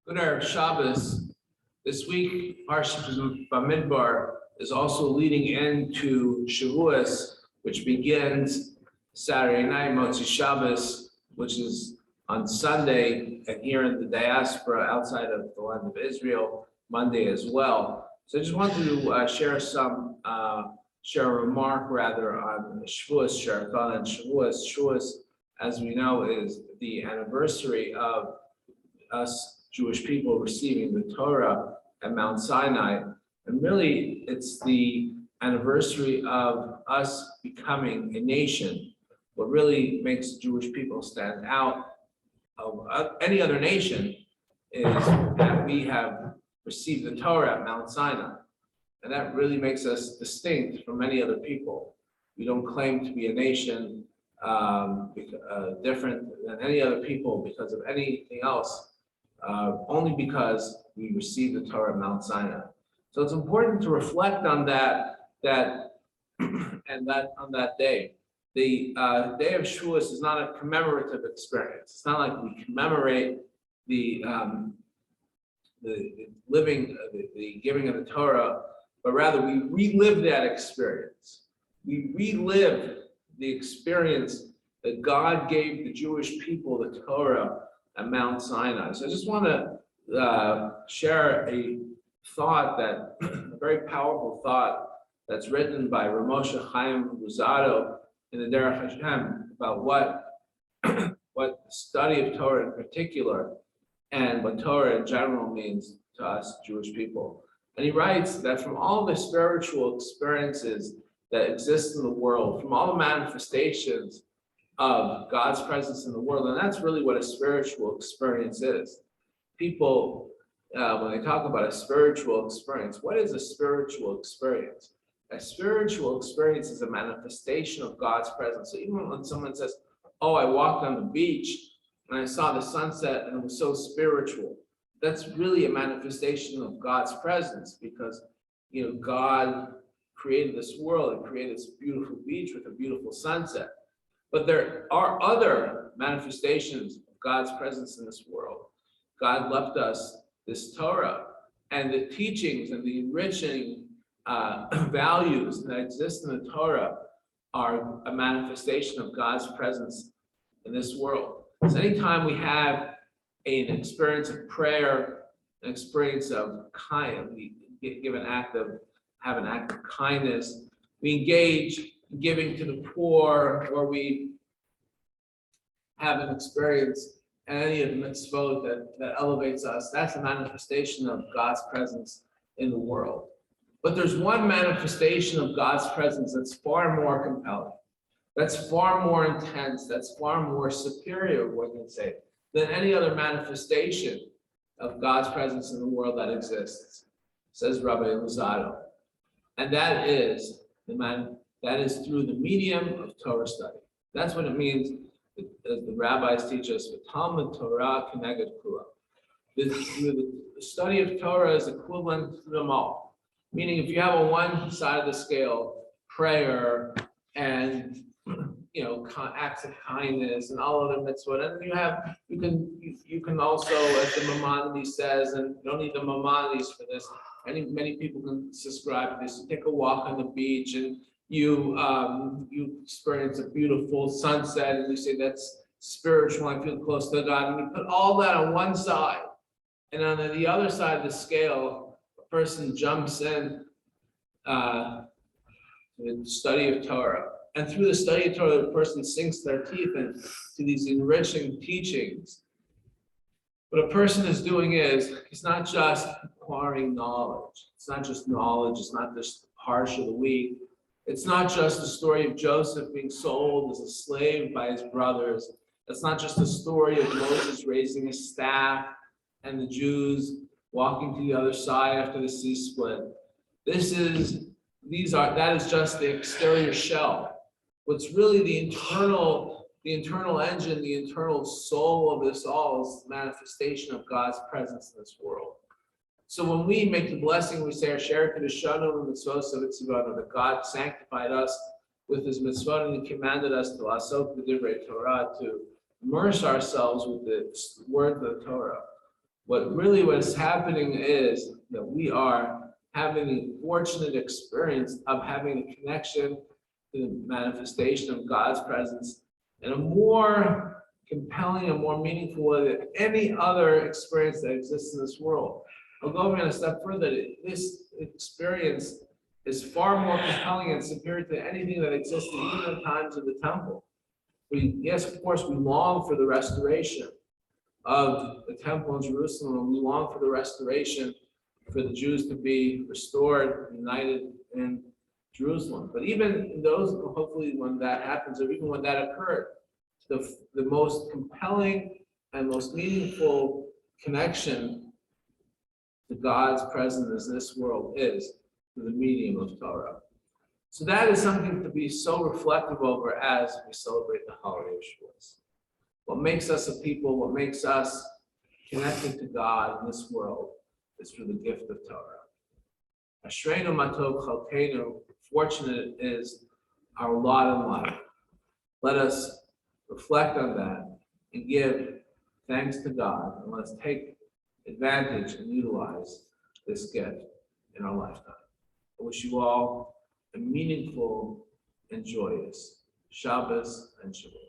Good Erev Shabbos. This week, Parshat Bamidbar is also leading into Shavuos, which begins Saturday night, Motzi Shabbos, which is on Sunday, and here in the diaspora outside of the land of Israel, Monday as well. So I just wanted to share a remark rather on Shavuos, share a thought on Shavuos. Shavuos, as we know, is the anniversary of us Jewish people receiving the Torah at Mount Sinai. And really, it's the anniversary of us becoming a nation. What really makes Jewish people stand out of any other nation is that we have received the Torah at Mount Sinai. And that really makes us distinct from many other people. We don't claim to be a nation different than any other people because of anything else. Only because we received the Torah at Mount Sinai. So it's important to reflect on that on that day. The day of Shavuos is not a commemorative experience. It's not like we commemorate the giving of the Torah, but rather we relive that experience. We relive the experience that God gave the Jewish people the Torah at Mount Sinai. So I just want to share a thought a very powerful thought that's written by Ramosha Chaim Luzzatto in the Derech Hashem about what the study of Torah in particular and what Torah in general means to us Jewish people. And he writes that from all the spiritual experiences that exist in the world, from all the manifestations of God's presence in the world, and that's really what a spiritual experience is. People, when they talk about a spiritual experience, what is a spiritual experience? A spiritual experience is a manifestation of God's presence. So even when someone says, "Oh, I walked on the beach and I saw the sunset and it was so spiritual," that's really a manifestation of God's presence because God created this world and created this beautiful beach with a beautiful sunset. But there are other manifestations of God's presence in this world. God left us this Torah, and the teachings and the enriching values that exist in the Torah are a manifestation of God's presence in this world. So anytime we have an experience of prayer, an experience of kindness, we have an act of kindness, we engage giving to the poor, or we have an experience in any of the mitzvot that elevates us, that's a manifestation of God's presence in the world. But there's one manifestation of God's presence that's far more compelling, that's far more intense, that's far more superior, one can say, than any other manifestation of God's presence in the world that exists, says Rabbi Luzzatto. And that is through the medium of Torah study. That's what it means, as the rabbis teach us, Talmud Torah Keneged Kula. The study of Torah is equivalent to them all. Meaning, if you have on one side of the scale prayer and acts of kindness and all other mitzvot, and then you can also, as the Maimonides says, and you don't need the Maimonides for this. Many people can subscribe to this. You take a walk on the beach and you experience a beautiful sunset, and you say that's spiritual. I feel close to God, and you put all that on one side, and on the other side of the scale, a person jumps in to the study of Torah, and through the study of Torah, the person sinks their teeth into these enriching teachings. What a person is doing is, it's not just acquiring knowledge. It's not just knowledge. It's not just the Parsha of the week. It's not just the story of Joseph being sold as a slave by his brothers. It's not just the story of Moses raising his staff and the Jews walking to the other side after the sea split. That is just the exterior shell. What's really the internal engine, the internal soul of this all is the manifestation of God's presence in this world. So when we make the blessing, we say, "Asher Kedushaну Mitzvot Tzivanu," that God sanctified us with His mitzvot, and He commanded us to lasok b'divrei Torah, to immerse ourselves with the word of the Torah. what is happening is that we are having the fortunate experience of having a connection to the manifestation of God's presence in a more compelling and more meaningful way than any other experience that exists in this world. I'll go even a step further. This experience is far more compelling and superior to anything that existed even in times of the temple. Yes, of course, we long for the restoration of the temple in Jerusalem, and we long for the restoration for the Jews to be restored, united in Jerusalem. But even in those, hopefully when that happens, or even when that occurred, the most compelling and most meaningful connection to God's presence in this world is through the medium of Torah. So that is something to be so reflective over as we celebrate the holiday of Shavuos. What makes us a people, what makes us connected to God in this world is through the gift of Torah. Ashreinu matov chalkeinu, fortunate is our lot in life. Let us reflect on that and give thanks to God, and let's take advantage and utilize this gift in our lifetime. I wish you all a meaningful and joyous Shabbos and Shavuot.